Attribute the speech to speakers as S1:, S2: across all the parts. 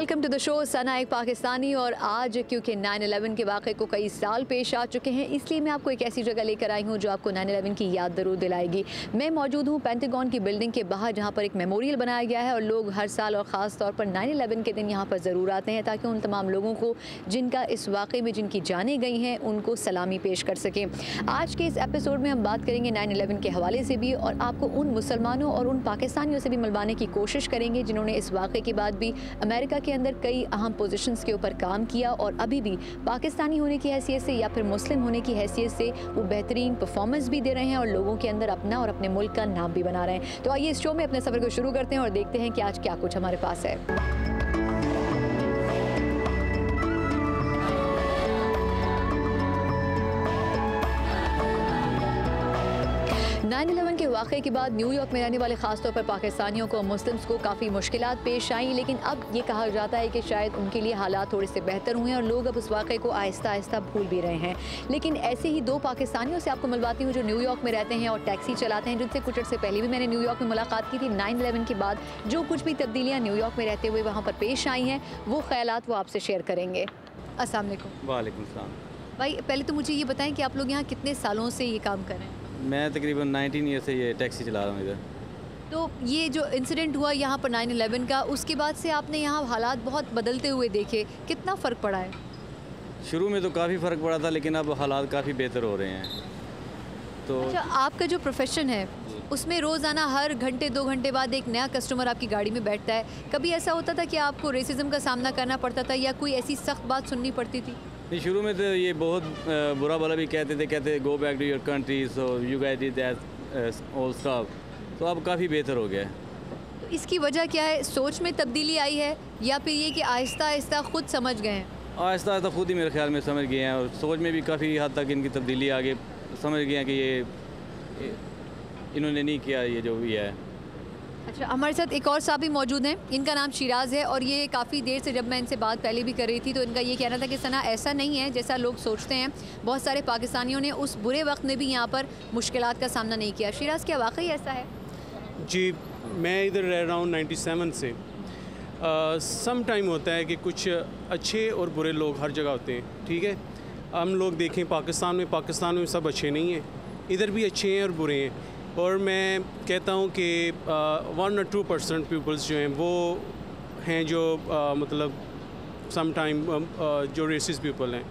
S1: Welcome to the show सना एक पाकिस्तानी। और आज क्योंकि 9/11 के वाक़े को कई साल पेश आ चुके हैं, इसलिए मैं आपको एक ऐसी जगह लेकर आई हूँ जो आपको 9/11 की याद ज़रूर दिलाएगी। मैं मौजूद हूँ पेंटागन की बिल्डिंग के बाहर, जहाँ पर एक मेमोरियल बनाया गया है और लोग हर साल और ख़ास तौर पर 9/11 के दिन यहाँ पर ज़रूर आते हैं ताकि उन तमाम लोगों को जिनका इस वाक़े में जिनकी जानें गई हैं उनको सलामी पेश कर सकें। आज के इस एपिसोड में हम बात करेंगे 9/11 के हवाले से भी, और आपको उन मुसलमानों और उन पाकिस्तानियों से भी मिलवाने की कोशिश करेंगे जिन्होंने इस वाक़े के बाद भी अमेरिका के अंदर कई अहम पोजीशंस के ऊपर काम किया और अभी भी पाकिस्तानी होने की हैसियत से या फिर मुस्लिम होने की हैसियत से वो बेहतरीन परफॉर्मेंस भी दे रहे हैं और लोगों के अंदर अपना और अपने मुल्क का नाम भी बना रहे हैं। तो आइए इस शो में अपने सफ़र को शुरू करते हैं और देखते हैं कि आज क्या कुछ हमारे पास है। 9/11 के वाक़े के बाद न्यूयॉर्क में रहने वाले ख़ास तौर पर पाकिस्तानियों को, मुस्लिम्स को काफ़ी मुश्किलात पेश आई, लेकिन अब ये कहा जाता है कि शायद उनके लिए हालात थोड़े से बेहतर हुए हैं और लोग अब उस वाक़े को आहिस्ता आहिस्ता भूल भी रहे हैं। लेकिन ऐसे ही दो पाकिस्तानियों से आपको मिलवाती हूँ जो न्यूयॉर्क में रहते हैं और टैक्सी चलाते हैं, जिनसे कुछ अर्से पहले भी मैंने न्यूयॉर्क में मुलाकात की थी। 9/11 के बाद जो कुछ भी तब्दीलियाँ न्यूयॉर्क में रहते हुए वहाँ पर पेश आई हैं, वो ख़यालात वो आपसे शेयर करेंगे। अस्सलाम वालेकुम।
S2: वालेकुम सलाम।
S1: भाई, पहले तो मुझे ये बताएं कि आप लोग यहाँ कितने सालों से ये काम कर रहे हैं?
S2: मैं तकरीबन 19 ईयर से ये टैक्सी चला रहा हूँ इधर।
S1: तो ये जो इंसिडेंट हुआ यहाँ पर 9/11 का, उसके बाद से आपने यहाँ हालात बहुत बदलते हुए देखे, कितना फ़र्क पड़ा है?
S2: शुरू में तो काफ़ी फ़र्क पड़ा था, लेकिन अब हालात काफ़ी बेहतर हो रहे हैं। तो
S1: अच्छा, आपका जो प्रोफेशन है उसमें रोज़ाना हर घंटे 2 घंटे बाद एक नया कस्टमर आपकी गाड़ी में बैठता है। कभी ऐसा होता था कि आपको रेसिज्म का सामना करना पड़ता था या कोई ऐसी सख्त बात सुननी पड़ती थी?
S2: शुरू में तो ये बहुत बुरा भला भी कहते go back to your country, so you guys did that all stuff. तो अब काफ़ी बेहतर हो गया है।
S1: तो इसकी वजह क्या है? सोच में तब्दीली आई है या फिर ये कि आहिस्ता आहिस्ता खुद समझ गए हैं?
S2: आहिस्ता आहिस्ता खुद ही मेरे ख्याल में समझ गए हैं और सोच में भी काफ़ी हद तक इनकी तब्दीली आगे समझ गए हैं कि ये इन्होंने नहीं किया ये जो भी है।
S1: अच्छा, हमारे साथ एक और साहब भी मौजूद हैं, इनका नाम शिराज है और ये काफ़ी देर से, जब मैं इनसे बात पहले भी कर रही थी तो इनका ये कहना था कि सना ऐसा नहीं है जैसा लोग सोचते हैं। बहुत सारे पाकिस्तानियों ने उस बुरे वक्त में भी यहाँ पर मुश्किलात का सामना नहीं किया। शिराज, क्या वाकई ऐसा है?
S3: जी, मैं इधर रह रहा हूँ 97 से। सम टाइम होता है कि कुछ अच्छे और बुरे लोग हर जगह होते हैं, ठीक है। हम लोग देखें पाकिस्तान में सब अच्छे नहीं हैं, इधर भी अच्छे हैं और बुरे हैं। और मैं कहता हूँ कि 1 or 2% पीपल्स जो हैं वो हैं जो मतलब सम टाइम जो रेसिस्ट पीपल हैं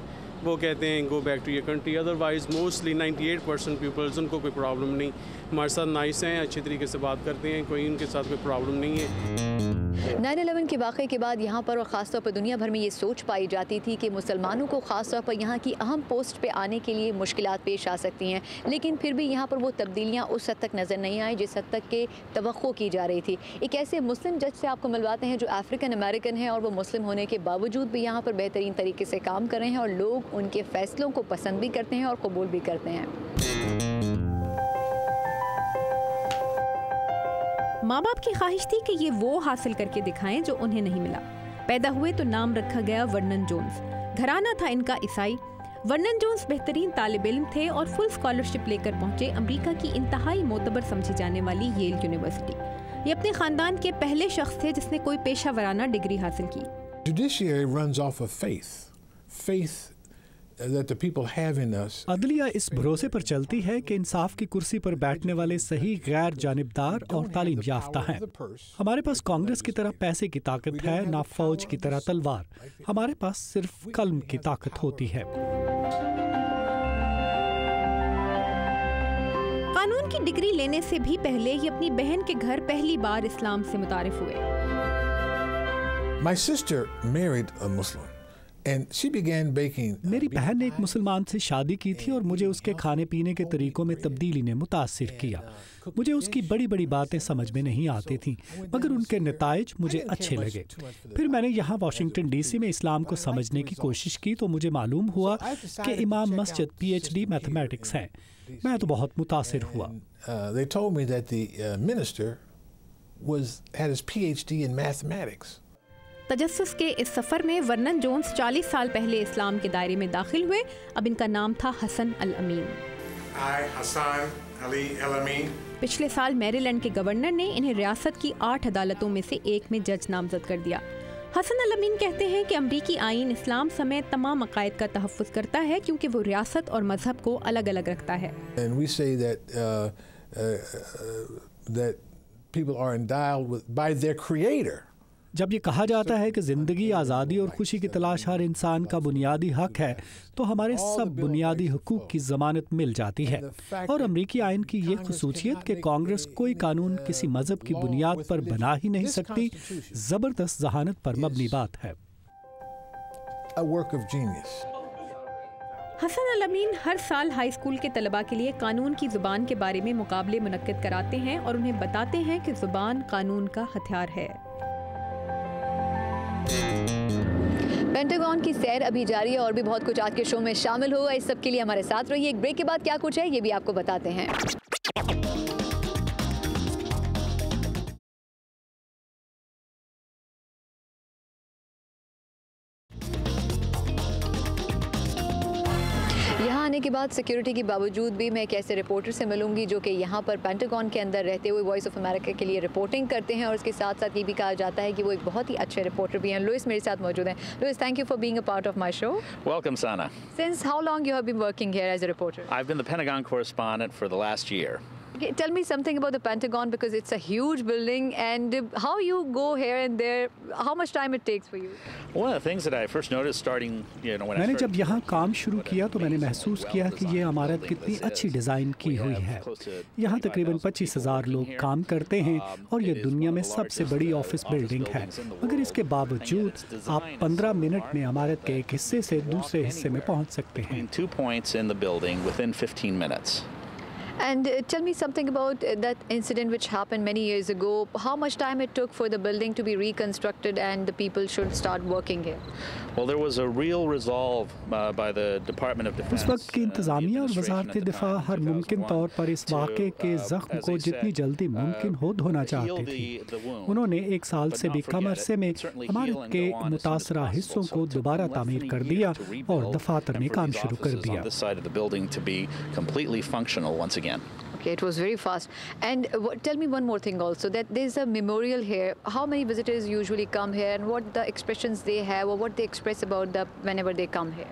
S3: वो कहते हैं go back to your country. Otherwise mostly 98% peoples, उनको कोई प्रॉब्लम नहीं, हमारे साथ नाइस हैं, अच्छे तरीके से बात करते हैं, कोई उनके साथ कोई प्रॉब्लम नहीं है।
S1: 9/11 के वाक़े के बाद यहाँ पर और ख़ास तौर पर दुनिया भर में ये सोच पाई जाती थी कि मुसलमानों को ख़ास तौर पर यहाँ की अहम पोस्ट पे आने के लिए मुश्किलात पेश आ सकती हैं, लेकिन फिर भी यहाँ पर वो तब्दीलियाँ उस हद तक नज़र नहीं आई जिस हद तक के तवक्को की जा रही थी। एक ऐसे मुस्लिम जज से आपको मिलवाते हैं जो अफ्रीकन अमेरिकन है और वो मुस्लिम होने के बावजूद भी यहाँ पर बेहतरीन तरीके से काम कर रहे हैं और लोग उनके फ़ैसलों को पसंद भी करते हैं और कबूल भी करते हैं।
S4: माँ बाप की ख्वाहिश थी कि ये वो हासिल करके दिखाएं जो उन्हें नहीं मिला। पैदा हुए तो नाम रखा गया वर्नन जोन्स। घराना था इनका ईसाई। वर्नन जोन्स बेहतरीन तालिब इल्म थे और फुल स्कॉलरशिप लेकर पहुंचे अमेरिका की इंतहाई मोतबर समझी जाने वाली येल यूनिवर्सिटी। ये अपने खानदान के पहले शख्स थे जिसने कोई पेशा वराना डिग्री हासिल की।
S5: Judiciary runs off of faith that the people have in us.
S6: अदलिया इस भरोसे पर चलती है कि इंसाफ की कुर्सी पर बैठने वाले सही गैर जानिबदार और तालीम याफ्ता हैं। हमारे पास कांग्रेस की तरह पैसे की ताकत है, ना फौज की तरह तलवार। हमारे पास सिर्फ कलम की ताकत होती है।
S4: कानून की डिग्री लेने से भी पहले ये अपनी बहन के घर पहली बार इस्लाम से मुतारिफ हुए।
S5: My sister married a Muslim. And she began baking.
S6: मेरी बहन ने एक मुसलमान से शादी की थी और मुझे उसके खाने पीने के तरीकों में तब्दीली ने मुतासिर किया। मुझे उसकी बड़ी बड़ी बातें समझ में नहीं आती थीं, मगर उनके नताइज मुझे अच्छे लगे। फिर मैंने यहाँ वाशिंगटन डीसी में इस्लाम को समझने की कोशिश की तो मुझे मालूम हुआ कि इमाम मस्जिद PhD मैथमेटिक्स हैं। मैं तो बहुत मुतासिर हुआ।
S5: They told me that the minister had his PhD in mathematics.
S4: तजस्सुस के इस सफ़र में वर्नन जोन्स 40 साल पहले इस्लाम के दायरे में दाखिल हुए। अब इनका नाम था हसन अल अमीन। पिछले साल मैरीलैंड के गवर्नर ने इन्हें रियासत की 8 अदालतों में से एक में जज नामजद कर दिया। हसन अल अमीन कहते हैं कि अमरीकी आईन इस्लाम समेत तमाम अकायद का तहफ़्फ़ुज़ करता है क्योंकि वो रियासत और मजहब को अलग अलग रखता है।
S5: And we say that that people are endowed by their creator.
S6: जब ये कहा जाता है कि ज़िंदगी, आज़ादी और खुशी की तलाश हर इंसान का बुनियादी हक है, तो हमारे सब बुनियादी हुकूक की ज़मानत मिल जाती है। और अमरीकी आइन की ये खसूसियत कि कांग्रेस कोई कानून किसी मज़हब की बुनियाद पर बना ही नहीं सकती, ज़बरदस्त जहानत पर मबनी बात है।
S5: A work of genius.
S4: Hasan अल अमीन हर साल हाई स्कूल के तलबा के लिए कानून की ज़ुबान के बारे में मुकाबले मुनक्किद कराते हैं और उन्हें बताते हैं कि ज़ुबान कानून का हथियार है।
S1: पेंटागन की सैर अभी जारी है और भी बहुत कुछ आज के शो में शामिल होगा। इस सब के लिए हमारे साथ रहिए। एक ब्रेक के बाद क्या कुछ है ये भी आपको बताते हैं। यहाँ आने के बाद सिक्योरिटी के बावजूद भी मैं एक ऐसे रिपोर्टर से मिलूंगी जो कि यहाँ पर पेंटागन के अंदर रहते हुए वॉइस ऑफ अमेरिका के लिए रिपोर्टिंग करते हैं और उसके साथ साथ ये भी कहा जाता है कि वो एक बहुत ही अच्छे रिपोर्टर भी हैं। लुइस मेरे साथ मौजूद हैं। Louis, thank you for being a part of my show.
S7: Welcome, Sana.
S1: Since how long you have been working here as a reporter?
S7: I've been the Pentagon correspondent for the last year.
S1: Okay, tell me something about the Pentagon because it's a huge building and how you go here and there, how much time it takes for you?
S7: One of the things that I first noticed starting, when I
S6: मैंने जब
S7: started
S6: यहाँ काम शुरू किया तो मैंने महसूस किया कि ये इमारत कितनी अच्छी डिज़ाइन की हुई है। यहाँ तकरीबन 25,000 लोग काम करते हैं और ये दुनिया में सबसे बड़ी ऑफिस बिल्डिंग है। मगर इसके बावजूद आप 15 मिनट में इमारत के एक हिस्से से दूसरे हिस्से में पहुँच सकते हैं।
S7: between 2 points in the building within 15 minutes.
S1: And tell me something about that incident which happened many years ago. How much time it took for the building to be reconstructed and the people should start working here?
S7: Well, there was a real resolve by the Department of Defense.
S6: उस वक्त की इंतज़ामिया और वजारत दिफा हर मुमकिन तौर पर इस वाक़े के ज़ख्म को जितनी जल्दी मुमकिन हो धोना चाहती थी। उन्होंने 1 साल से भी कम अरसे में इमारत के मुतासरा हिस्सों को दोबारा तामीर कर दिया और दफातर में काम शुरू कर दिया।
S7: This side of the building to be completely functional once again.
S1: Okay, it was very fast. And tell me one more thing also, that there's a memorial here. How many visitors usually come here and what the expressions they have or what they express about whenever they come here?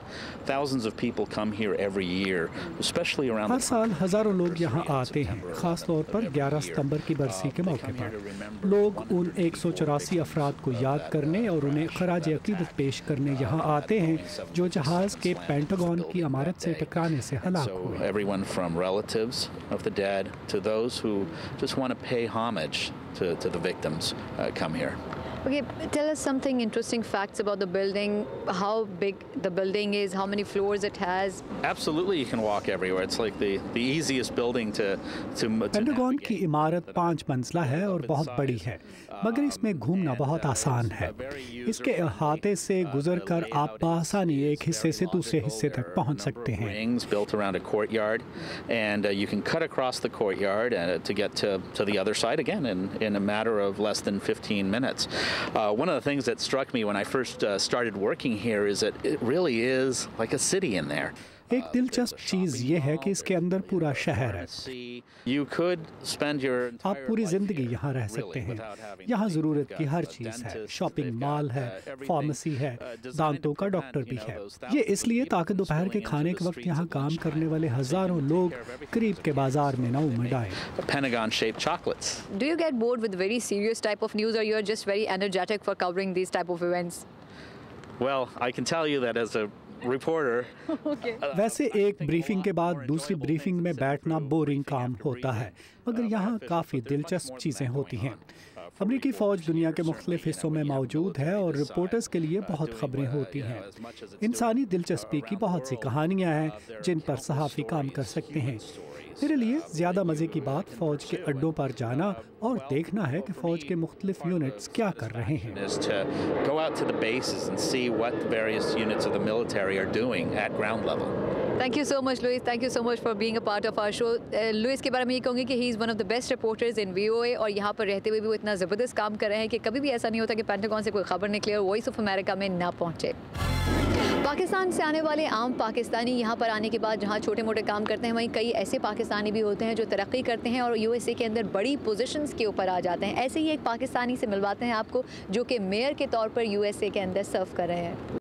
S7: Thousands of people come here every year, especially around
S6: हर साल हज़ारों लोग यहाँ आते हैं, ख़ास तौर पर 11 सितंबर की बरसी के मौके पर। लोग उन 184 अफराद को याद करने और उन्हें खराज अकीदत पेश करने यहाँ आते हैं जो जहाज़ के पेंटागन की इमारत से टकराने से हलाक हुए।
S7: Everyone from relatives of the dead to those who just want to pay homage to the victims come here.
S1: Okay, tell us something interesting facts about the building, how big the building is, how many floors it has.
S7: Absolutely, you can walk everywhere. It's like the easiest building to
S6: pentagon की इमारत 5 मंजिला है और बहुत बड़ी है, मगर इसमें घूमना बहुत आसान है। इसके अहाते से गुजरकर आप बआसानी एक हिस्से से दूसरे हिस्से तक पहुंच सकते हैं।
S7: Rings built around a courtyard, and you can cut across the courtyard to get to the other side again in a matter of less than 15 minutes. One of the things that struck me when I first started working here is that it really is like a city in there.
S6: एक दिलचस्प चीज़ ये है कि इसके अंदर पूरा शहर है। आप पूरी ज़िंदगी यहाँ रह सकते हैं। यहाँ ज़रूरत की हर चीज़ है, शॉपिंग मॉल है, फार्मेसी है, दांतों का डॉक्टर भी है। ये इसलिए ताकि दोपहर के खाने के वक्त यहाँ काम करने वाले हज़ारों लोग करीब के बाजार में न उमड़ आएं।
S7: Pentagon-shaped chocolates.
S1: Do you get bored with very serious type of news or you're just very energetic for covering these type of events?
S7: Well, I can tell you that as a reporter.
S1: Okay.
S6: वैसे एक briefing के बाद दूसरी briefing में बैठना boring काम होता है, मगर यहाँ काफ़ी दिलचस्प चीज़ें होती हैं। अमरीकी फ़ौज दुनिया के मुख्तलिफ हिस्सों में मौजूद है और रिपोर्टर्स के लिए बहुत खबरें होती हैं। इंसानी दिलचस्पी की बहुत सी कहानियाँ हैं जिन पर सहाफ़ी काम कर सकते हैं। मेरे लिए ज़्यादा मज़े की बात फ़ौज के अड्डों पर जाना और देखना है कि फ़ौज के मुख्तलिफ यूनिट्स क्या कर रहे हैं।
S7: Is to go out to the bases and see what the various units of the military are doing at ground level.
S1: Thank you so much Louis, thank you so much for being a part of our show. Louis के बारे में ये कहूँगी कि he is one of the best reporters in VOA, और यहाँ पर रहते हुए भी वो इतना ज़बरदस्त काम कर रहे हैं कि कभी भी ऐसा नहीं होता कि पेंटागन से कोई खबर निकले और वॉइस ऑफ अमेरिका में ना पहुँचे। पाकिस्तान से आने वाले आम पाकिस्तानी यहाँ पर आने के बाद जहाँ छोटे मोटे काम करते हैं, वहीं कई ऐसे पाकिस्तानी भी होते हैं जो तरक्की करते हैं और USA के अंदर बड़ी पोजीशंस के ऊपर आ जाते हैं। ऐसे ही एक पाकिस्तानी से मिलवाते हैं आपको, जो कि मेयर के तौर पर USA के अंदर सर्व कर रहे हैं।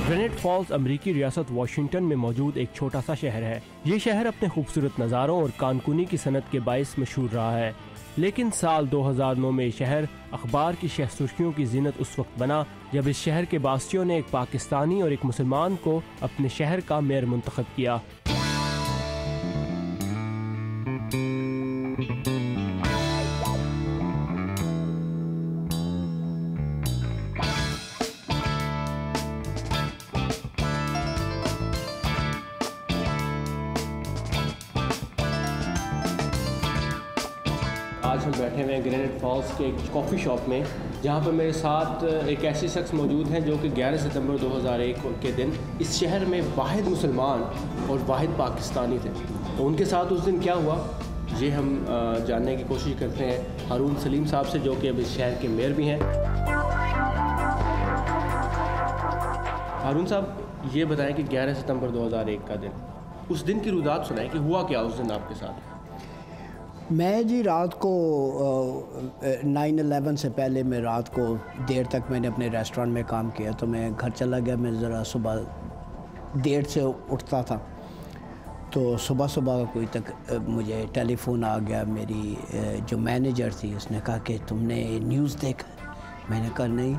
S8: ग्रेनेड फॉल्स अमरीकी रियासत वाशिंगटन में मौजूद एक छोटा सा शहर है। ये शहर अपने खूबसूरत नज़ारों और कानकुनी की सनत के बायस मशहूर रहा है, लेकिन साल 2009 में ये शहर अखबार की शह सुर्खियों की जीनत उस वक्त बना जब इस शहर के बासियों ने एक पाकिस्तानी और एक मुसलमान को अपने शहर का मेयर मुंतखब किया। आज हम बैठे हुए हैं ग्रेनेड फॉल्स के एक कॉफ़ी शॉप में, जहाँ पर मेरे साथ एक ऐसे शख्स मौजूद हैं जो कि 11 सितंबर 2001 के दिन इस शहर में वाहिद मुसलमान और वाहिद पाकिस्तानी थे। तो उनके साथ उस दिन क्या हुआ ये हम जानने की कोशिश करते हैं हारून सलीम साहब से, जो कि अब इस शहर के मेयर भी हैं। हारून साहब, ये बताएं कि 11 सितंबर 2001 का दिन, उस दिन की रुदात सुनाएं कि हुआ क्या उस दिन आपके साथ।
S9: मैं जी रात को 9/11 से पहले मैं रात को देर तक मैंने अपने रेस्टोरेंट में काम किया, तो मैं घर चला गया। मैं ज़रा सुबह देर से उठता था, तो सुबह सुबह कोई तक मुझे टेलीफोन आ गया। मेरी जो मैनेजर थी उसने कहा कि तुमने न्यूज़ देखा? मैंने कहा नहीं,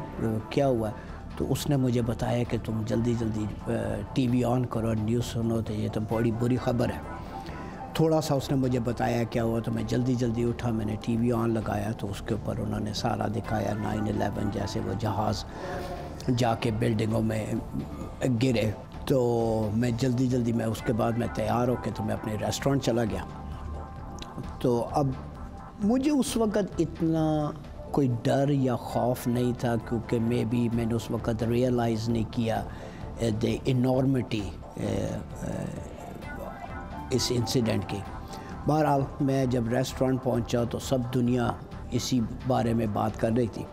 S9: क्या हुआ? तो उसने मुझे बताया कि तुम जल्दी जल्दी TV ऑन करो और न्यूज़ सुनो, तो ये तो बड़ी बुरी ख़बर है। थोड़ा सा उसने मुझे बताया क्या हुआ, तो मैं जल्दी जल्दी उठा, मैंने TV ऑन लगाया, तो उसके ऊपर उन्होंने सारा दिखाया 9/11, जैसे वो जहाज़ जाके बिल्डिंगों में गिरे। तो मैं जल्दी जल्दी मैं उसके बाद मैं तैयार होकर तो मैं अपने रेस्टोरेंट चला गया। तो अब मुझे उस वक़्त इतना कोई डर या खौफ नहीं था, क्योंकि मैंने उस वक़्त रियलाइज़ नहीं किया द इनॉर्मिटी इस इंसिडेंट की। बहरहाल मैं जब रेस्टोरेंट पहुंचा तो सब दुनिया इसी बारे में बात कर रही थी।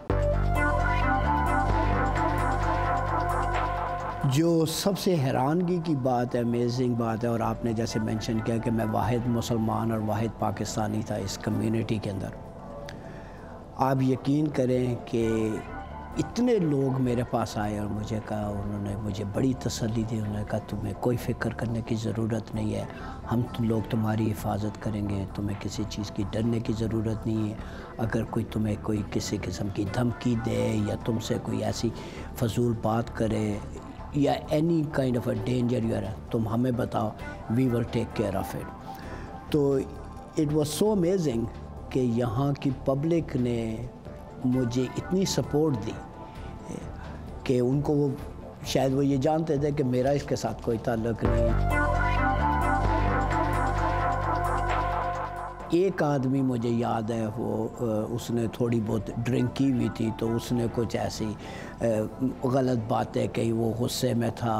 S9: जो सबसे हैरानगी की बात है, अमेजिंग बात है, और आपने जैसे मेंशन किया कि मैं वाहिद मुसलमान और वाहिद पाकिस्तानी था इस कम्युनिटी के अंदर। आप यकीन करें कि इतने लोग मेरे पास आए और मुझे कहा, उन्होंने मुझे बड़ी तसल्ली दी। उन्होंने कहा तुम्हें कोई फ़िक्र करने की ज़रूरत नहीं है, हम लोग तुम्हारी हिफाजत करेंगे, तुम्हें किसी चीज़ की डरने की ज़रूरत नहीं है। अगर कोई तुम्हें कोई किसी किस्म की धमकी दे या तुमसे कोई ऐसी फजूल बात करे या any kind of a danger you are, तुम हमें बताओ, we will take care of it. तो इट वाज सो अमेजिंग कि यहाँ की पब्लिक ने मुझे इतनी सपोर्ट दी कि उनको वो शायद वो ये जानते थे कि मेरा इसके साथ कोई ताल्लुक़ नहीं है। एक आदमी मुझे याद है, वो उसने थोड़ी बहुत ड्रिंक की हुई थी, तो उसने कुछ ऐसी गलत बातें कही, वो गुस्से में था,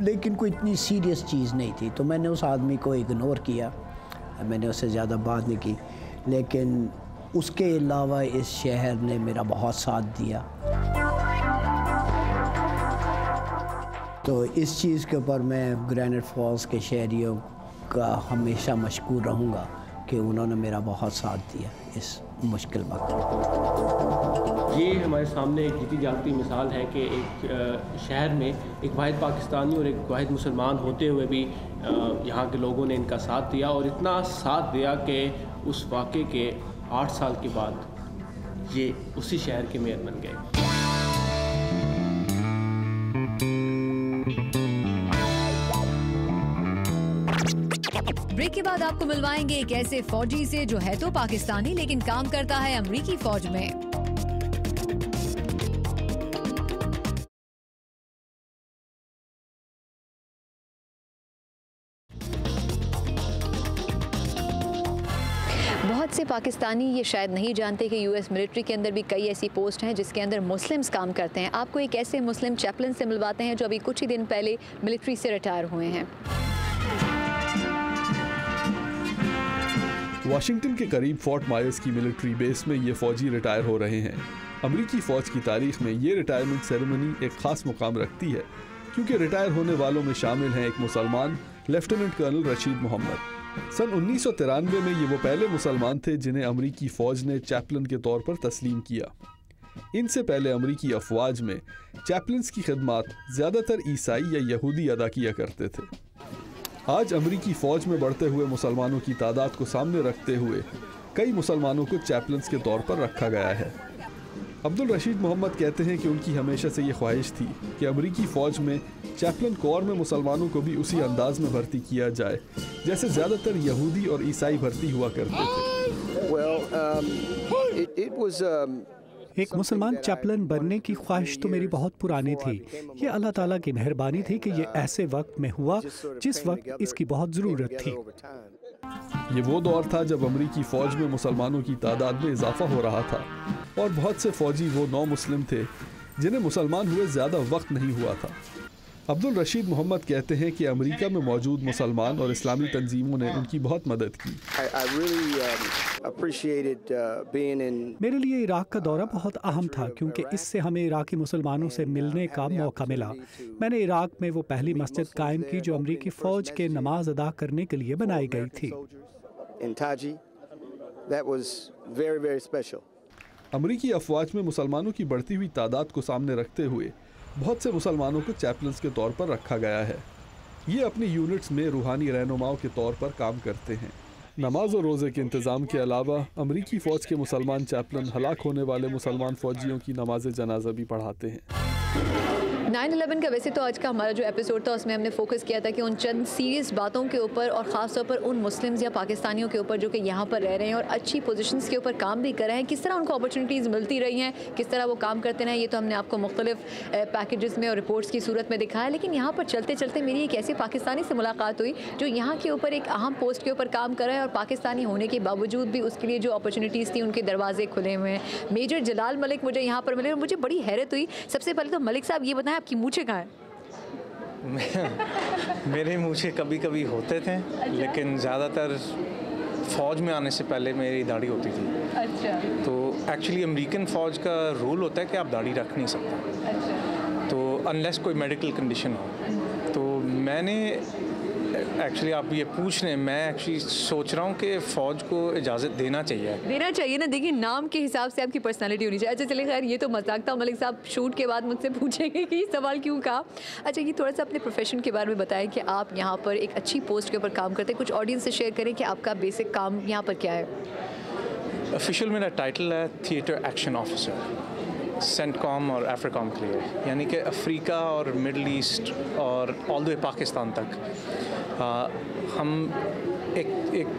S9: लेकिन कोई इतनी सीरियस चीज़ नहीं थी। तो मैंने उस आदमी को इग्नोर किया, मैंने उससे ज़्यादा बात नहीं की। लेकिन उसके अलावा इस शहर ने मेरा बहुत साथ दिया। तो इस चीज़ के ऊपर मैं ग्रेनेड फॉल्स के शहरियों का हमेशा मशकूर रहूँगा कि उन्होंने मेरा बहुत साथ दिया इस मुश्किल वक्त।
S8: ये हमारे सामने एक जीती जागती मिसाल है कि एक शहर में एक वाहिद पाकिस्तानी और एक वाहिद मुसलमान होते हुए भी यहाँ के लोगों ने इनका साथ दिया, और इतना साथ दिया कि उस वाक़े के 8 साल के बाद ये उसी शहर के मेयर बन गए।
S1: ब्रेक के बाद आपको मिलवाएंगे एक ऐसे फौजी से जो है तो पाकिस्तानी लेकिन काम करता है अमरीकी फौज में। बहुत से पाकिस्तानी ये शायद नहीं जानते कि यूएस मिलिट्री के अंदर भी कई ऐसी पोस्ट हैं जिसके अंदर मुस्लिम्स काम करते हैं। आपको एक ऐसे मुस्लिम चैपलन से मिलवाते हैं जो अभी कुछ ही दिन पहले मिलिट्री से रिटायर हुए हैं।
S10: वाशिंगटन के करीब फोर्ट मायर्स की मिलिट्री बेस में ये फौजी रिटायर हो रहे हैं। अमरीकी फ़ौज की तारीख में ये रिटायरमेंट सेरेमनी एक ख़ास मुकाम रखती है क्योंकि रिटायर होने वालों में शामिल हैं एक मुसलमान लेफ्टिनेंट कर्नल रशीद मोहम्मद। सन 1993 में ये वो पहले मुसलमान थे जिन्हें अमरीकी फ़ौज ने चैपलन के तौर पर तस्लीम किया। इनसे पहले अमरीकी अफवाज में चैपलन्स की खिदमत ज़्यादातर ईसाई या यहूदी अदा किया करते थे। आज अमरीकी फ़ौज में बढ़ते हुए मुसलमानों की तादाद को सामने रखते हुए कई मुसलमानों को चैपलन्स के तौर पर रखा गया है। अब्दुल रशीद मोहम्मद कहते हैं कि उनकी हमेशा से ये ख्वाहिश थी कि अमरीकी फ़ौज में चैपलन कोर में मुसलमानों को भी उसी अंदाज में भर्ती किया जाए जैसे ज़्यादातर यहूदी और ईसाई भर्ती हुआ करते थे।
S6: एक मुसलमान चैपलन बनने की ख्वाहिश तो मेरी बहुत पुरानी थी। ये अल्लाह ताला की मेहरबानी थी कि ये ऐसे वक्त में हुआ जिस वक्त इसकी बहुत ज़रूरत थी।
S10: ये वो दौर था जब अमरीकी फ़ौज में मुसलमानों की तादाद में इजाफा हो रहा था और बहुत से फ़ौजी वो नौ मुस्लिम थे जिन्हें मुसलमान हुए ज़्यादा वक्त नहीं हुआ था। अब्दुल रशीद मोहम्मद कहते हैं कि अमेरिका में मौजूद मुसलमान और इस्लामी तंजीमों ने उनकी बहुत मदद की।
S6: मेरे लिए इराक का दौरा बहुत अहम था क्योंकि इससे हमें इराकी मुसलमानों से मिलने का मौका मिला। मैंने इराक में वो पहली मस्जिद कायम की जो अमरीकी फ़ौज के नमाज अदा करने के लिए बनाई गई थी।
S10: अमरीकी अफवाज में मुसलमानों की बढ़ती हुई तादाद को सामने रखते हुए बहुत से मुसलमानों को चैपलन्स के तौर पर रखा गया है। ये अपनी यूनिट्स में रूहानी रहनुमाओं के तौर पर काम करते हैं। नमाज और रोज़े के इंतज़ाम के अलावा अमरीकी फ़ौज के मुसलमान चैपलन हलाक होने वाले मुसलमान फ़ौजियों की नमाज जनाजा भी पढ़ाते हैं।
S1: 9/11 का वैसे तो आज का हमारा जो एपिसोड था उसमें हमने फोकस किया था कि उन चंद सीरियस बातों के ऊपर और ख़ास तौर पर उन मुस्लिम्स या पाकिस्तानियों के ऊपर जो कि यहाँ पर रह रहे हैं और अच्छी पोजीशंस के ऊपर काम भी कर रहे हैं, किस तरह उनको अपॉर्चुनिटीज़ मिलती रही हैं, किस तरह वो काम करते रहे। ये तो हमने आपको मुख्तलिफ पैकेजेस में और रिपोर्ट्स की सूरत में दिखाया। लेकिन यहाँ पर चलते चलते मेरी एक ऐसे पाकिस्तानी से मुलाकात हुई जो यहाँ के ऊपर एक अहम पोस्ट के ऊपर काम कर रहा है और पाकिस्तानी होने के बावजूद भी उसके लिए जो अपॉर्चुनिटीज़ थी उनके दरवाजे खुले हुए हैं। मेजर जलाल मलिक मुझे यहाँ पर मिले और मुझे बड़ी हैरत हुई। सबसे पहले तो मलिक साहब ये बताएं आपकी मूंछें कहाँ हैं?
S11: मेरे मूंछें कभी कभी होते थे लेकिन ज़्यादातर फ़ौज में आने से पहले मेरी दाढ़ी होती थी।
S1: अच्छा।
S11: तो एक्चुअली अमेरिकन फ़ौज का रूल होता है कि आप दाढ़ी रख नहीं सकते।
S1: अच्छा।
S11: तो अनलेस कोई मेडिकल कंडीशन हो। तो मैंने एक्चुअली आप ये पूछ रहे हैं, मैं एक्चुअली सोच रहा हूँ कि फ़ौज को इजाज़त देना चाहिए
S1: ना। देखिए नाम के हिसाब से आपकी पर्सनालिटी होनी चाहिए। अच्छा चलिए खैर ये तो मजाक था। मलिक साहब शूट के बाद मुझसे पूछेंगे कि ये सवाल क्यों कहा। अच्छा ये थोड़ा सा अपने प्रोफेशन के बारे में बताएं कि आप यहाँ पर एक अच्छी पोस्ट के ऊपर काम करते हैं। कुछ ऑडियंस से शेयर करें कि आपका बेसिक काम यहाँ पर क्या है।
S11: ऑफिशियल मेरा टाइटल है थिएटर एक्शन ऑफिसर, सेंटकॉम और अफ्रीकॉम के लिए, यानी कि अफ्रीका और मिडल ईस्ट और ऑल द वे पाकिस्तान तक हम एक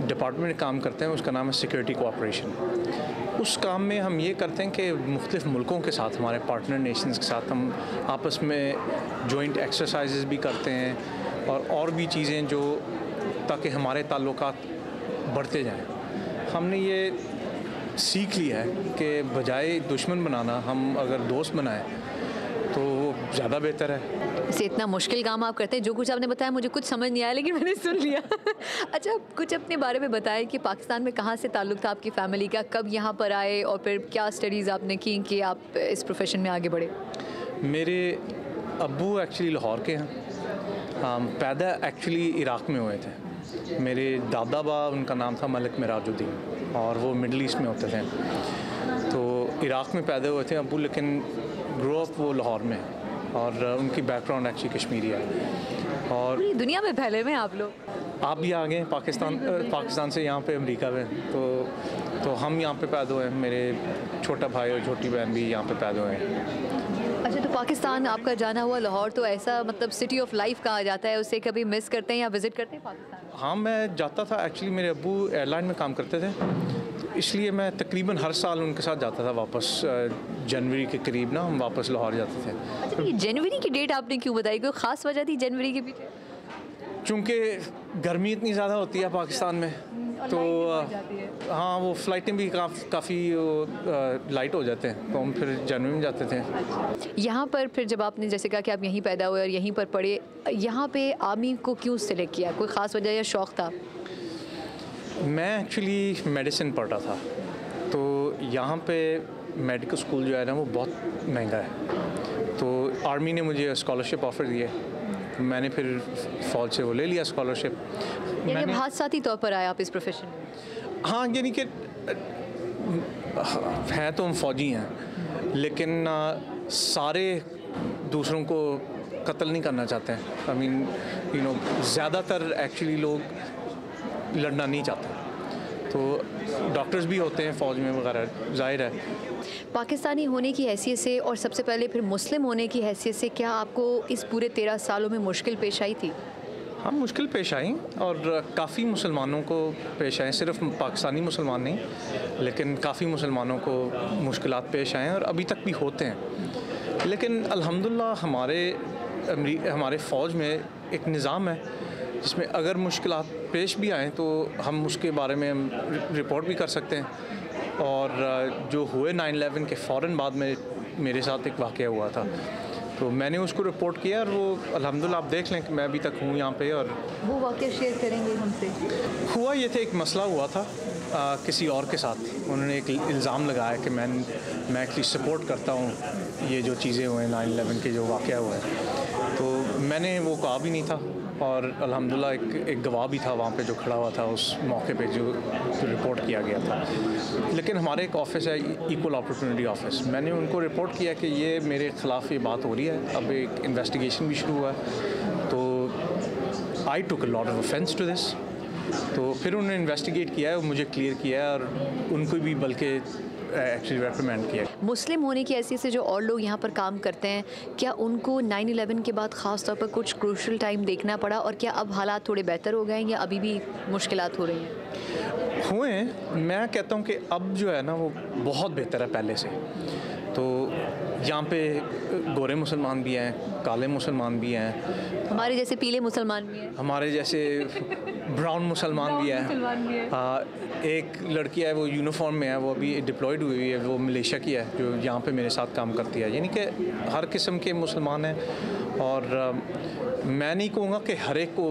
S11: डिपार्टमेंट में काम करते हैं, उसका नाम है सिक्योरिटी कोऑपरेशन। उस काम में हम ये करते हैं कि मुख्तलिफ मुल्कों के साथ, हमारे पार्टनर नेशंस के साथ हम आपस में जॉइंट एक्सरसाइजेज भी करते हैं और भी चीज़ें जो ताकि हमारे ताल्लुकात बढ़ते जाएं। हमने ये सीख लिया है कि बजाय दुश्मन बनाना हम अगर दोस्त बनाएं तो वो ज़्यादा बेहतर है।
S1: इसे इतना मुश्किल काम आप करते हैं। जो कुछ आपने बताया मुझे कुछ समझ नहीं आया लेकिन मैंने सुन लिया। अच्छा कुछ अपने बारे में बताएं कि पाकिस्तान में कहाँ से ताल्लुक़ था आपकी फ़ैमिली का, कब यहाँ पर आए और फिर क्या स्टडीज़ आपने की कि आप इस प्रोफेशन में आगे बढ़े।
S11: मेरे अब्बू एक्चुअली लाहौर के हैं, पैदा एक्चुअली इराक़ में हुए थे। मेरे दादा बा उनका नाम था मलिक मिराजुद्दीन और वो मिडल ईस्ट में होते थे। तो इराक़ में पैदा हुए थे अब्बू, लेकिन ग्रो अप वो लाहौर में और उनकी बैकग्राउंड एक्चुअली कश्मीरी है। और
S1: पूरी दुनिया में फैले हुए हैं आप लोग।
S11: आप भी आ गए पाकिस्तान से यहाँ पे अमेरिका में, तो हम यहाँ पे पैदा हुए हैं। मेरे छोटा भाई और छोटी बहन भी यहाँ पे पैदा हुए हैं।
S1: अच्छा तो पाकिस्तान आपका जाना हुआ लाहौर तो ऐसा मतलब सिटी ऑफ लाइफ कहा जाता है, उसे कभी मिस करते हैं या विज़िट करते हैं पाकिस्तान?
S11: हाँ मैं जाता था। एक्चुअली मेरे अब्बू एयरलाइन में काम करते थे, तो इसलिए मैं तकरीबन हर साल उनके साथ जाता था वापस। जनवरी के करीब ना हम वापस लाहौर जाते थे।
S1: अच्छा ये जनवरी की डेट आपने क्यों बताई, कोई ख़ास वजह थी जनवरी के पीछे?
S11: चूँकि गर्मी इतनी ज़्यादा होती है पाकिस्तान में, तो हाँ वो फ़्लाइटें भी काफ़ी लाइट हो जाते हैं, तो हम फिर जनवरी में जाते थे।
S1: यहाँ पर फिर जब आपने जैसे कहा कि आप यहीं पैदा हुए और यहीं पर पढ़े, यहाँ पे आर्मी को क्यों सिलेक्ट किया, कोई ख़ास वजह या शौक़ था?
S11: मैं एक्चुअली मेडिसिन पढ़ रहा था, तो यहाँ पे मेडिकल स्कूल जो है ना वो बहुत महंगा है, तो आर्मी ने मुझे स्कॉलरशिप ऑफ़र दी है, मैंने फिर फ़ौज से वो ले लिया स्कॉलरशिप।
S1: यानी हादसाती तौर पर आया आप इस प्रोफेशन में?
S11: हाँ, यानी कि हैं तो हम फ़ौजी हैं, लेकिन सारे दूसरों को कत्ल नहीं करना चाहते हैं। आई मीन यू नो ज़्यादातर एक्चुअली लोग लड़ना नहीं चाहते, तो डॉक्टर्स भी होते हैं फ़ौज में वगैरह, जाहिर है।
S1: पाकिस्तानी होने की हैसियत से और सबसे पहले फिर मुस्लिम होने की हैसियत से क्या आपको इस पूरे 13 सालों में मुश्किल पेश आई थी?
S11: हाँ, मुश्किल पेश आई और काफ़ी मुसलमानों को पेश आए, सिर्फ पाकिस्तानी मुसलमान नहीं लेकिन काफ़ी मुसलमानों को मुश्किलात पेश आए और अभी तक भी होते हैं। लेकिन अल्हम्दुलिल्लाह हमारे फ़ौज में एक निज़ाम है जिसमें अगर मुश्किलात पेश भी आएँ तो हम उसके बारे में रिपोर्ट भी कर सकते हैं। और जो हुए 9/11 के फ़ौरन बाद में मेरे साथ एक वाक़या हुआ था, तो मैंने उसको रिपोर्ट किया और वो अल्हम्दुलिल्लाह आप देख लें कि मैं अभी तक हूँ यहाँ पे। और
S1: वो वाक़या शेयर करेंगे हमसे?
S11: हुआ ये था, एक मसला हुआ था किसी और के साथ, उन्होंने एक इल्ज़ाम लगाया कि मैं एक्चुअली सपोर्ट करता हूँ ये जो चीज़ें हुए 9/11 के जो वाक़या हुआ है, तो मैंने वो कहा भी नहीं था और अल्हम्दुलिल्लाह एक गवाह भी था वहाँ पे जो खड़ा हुआ था उस मौके पे जो रिपोर्ट किया गया था। लेकिन हमारे एक ऑफ़िस है इक्वल अपॉर्चुनिटी ऑफ़िस, मैंने उनको रिपोर्ट किया कि ये मेरे ख़िलाफ़ ये बात हो रही है, अब एक इन्वेस्टिगेशन भी शुरू हुआ है, तो I took a lot of offence to this. तो फिर उन्होंने इन्वेस्टिगेट किया है, मुझे क्लियर किया है और उनको भी बल्कि एक्चुअली रेप्रिमेंड किया।
S1: मुस्लिम होने की हैसियत से जो और लोग यहाँ पर काम करते हैं, क्या उनको 9/11 के बाद ख़ास तौर पर कुछ क्रूशल टाइम देखना पड़ा और क्या अब हालात थोड़े बेहतर हो गए हैं या अभी भी मुश्किलात हो रही हैं?
S11: हुए हैं, मैं कहता हूँ कि अब जो है ना वो बहुत बेहतर है पहले से। तो यहाँ पे गोरे मुसलमान भी हैं, काले मुसलमान भी हैं,
S1: हमारे जैसे पीले मुसलमान भी हैं,
S11: हमारे जैसे ब्राउन मुसलमान भी हैं। एक लड़की है वो यूनिफॉर्म में है, वो अभी डिप्लॉयड हुई है, वो मलेशिया की है जो यहाँ पे मेरे साथ काम करती है। यानी कि हर किस्म के मुसलमान हैं और मैं नहीं कहूँगा कि हर एक को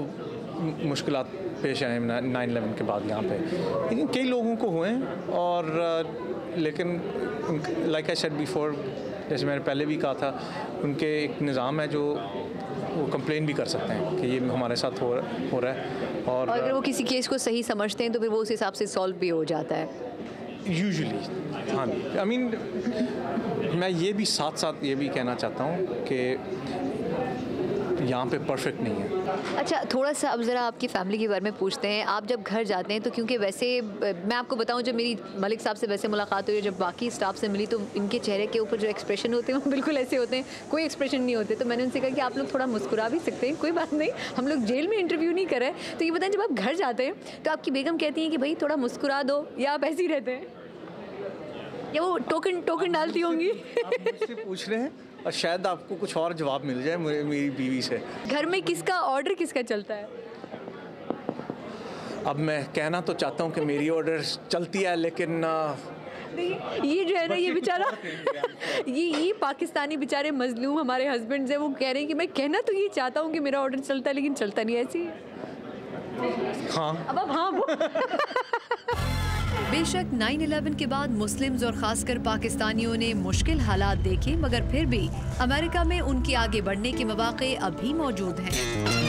S11: मुश्किलात पेश आए 9/11 के बाद यहाँ पे, लेकिन कई लोगों को हुए हैं। और लेकिन लाइक आई सेड बिफोर, जैसे मैंने पहले भी कहा था, उनके एक निज़ाम है जो वो कंप्लेन भी कर सकते हैं कि ये हमारे साथ हो रहा है। और
S1: अगर वो किसी केस को सही समझते हैं तो फिर वो उस हिसाब से सॉल्व भी हो जाता है
S11: यूजुअली। हाँ, आई मीन मैं ये भी साथ साथ ये भी कहना चाहता हूँ कि यहाँ पे परफेक्ट नहीं है।
S1: अच्छा, थोड़ा सा अब ज़रा आपकी फ़ैमिली के बारे में पूछते हैं। आप जब घर जाते हैं तो क्योंकि वैसे मैं आपको बताऊं, जब मेरी मलिक साहब से वैसे मुलाकात हुई है, जब बाकी स्टाफ से मिली, तो इनके चेहरे के ऊपर जो एक्सप्रेशन होते हैं वो बिल्कुल ऐसे होते हैं, कोई एक्सप्रेशन नहीं होते। तो मैंने उनसे कहा कि आप लोग थोड़ा मुस्कुरा भी सकते हैं, कोई बात नहीं, हम लोग जेल में इंटरव्यू नहीं कर रहे। तो ये बताएं, जब आप घर जाते हैं तो आपकी बेगम कहती हैं कि भाई थोड़ा मुस्कुरा दो, या आप ऐसे ही रहते हैं, या वो टोकन डालती होंगी?
S11: पूछ रहे हैं और शायद आपको कुछ और जवाब मिल जाए मेरी बीवी से।
S1: घर में किसका ऑर्डर किसका चलता है?
S11: अब मैं कहना तो चाहता हूँ कि मेरी ऑर्डर चलती है, लेकिन
S1: ये जो है ना, ये बेचारा ये पाकिस्तानी बेचारे मजलूम हमारे हस्बैंड हैं, वो कह रहे हैं कि मैं कहना तो ये चाहता हूँ कि मेरा ऑर्डर चलता है, लेकिन चलता नहीं। ऐसी
S11: हाँ,
S1: अब हाँ वो
S12: बेशक 9/11 के बाद मुस्लिम्स और खासकर पाकिस्तानियों ने मुश्किल हालात देखे, मगर फिर भी अमेरिका में उनके आगे बढ़ने के मौके अभी मौजूद हैं।